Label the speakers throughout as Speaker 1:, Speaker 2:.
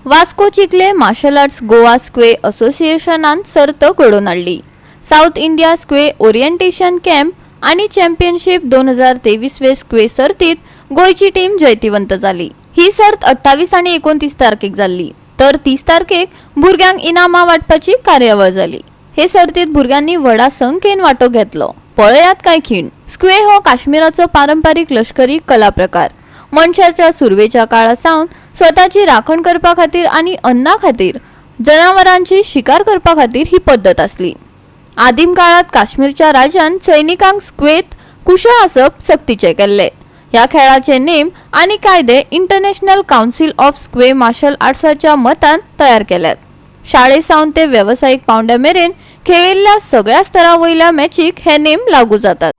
Speaker 1: Vasco Chikhale martial arts Goa Sqay असोसिएशनान सर्त घडोवन हाडली। South India Sqay orientation camp आणि चॅम्पियनशिप 2023 स्क्वे सर्तीत गोयची टीम जैतिवंत झाली। ही सर्त 28 आणि 29 तारखेक जाल्ली, तर 30 तारखेक भुरग्यांक इनामां वाटपाची कार्यावळ जाली। हे सर्तीत भुरग्यांनी व्हडा संख्येन वांटो घेतलो। पळयात काय खीण। स्क्वे हो काश्मीराचो पारंपारीक लष्करी कला प्रकार। मनशाच्या सुरवेच्या काळा सावन स्वताची राखण करपा खातीर आणि अन्ना खातीर जनावरांची शिकार करपा खातीर ही पद्धत असली। आदीम काळात काश्मीरच्या राजान सैनिकांक स्क्वेत कुशळ आसप सक्तीचे केल्ले। या खेळाचे नेम आणि कायदे International Council of Sqay Martial आर्ट्सच्या मतान तयार केल्यात। शाळेसावन ते व्यावसायिक पावंड्या मेरेन खेळिल्ल्या सगळ्या स्तरा वयल्या मॅचीक हे नेम लागू जातात।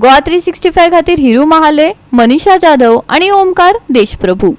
Speaker 1: गोवा 365 खातीर हिरू महाले, मनीषा जाधव आणि ओमकार देशप्रभू।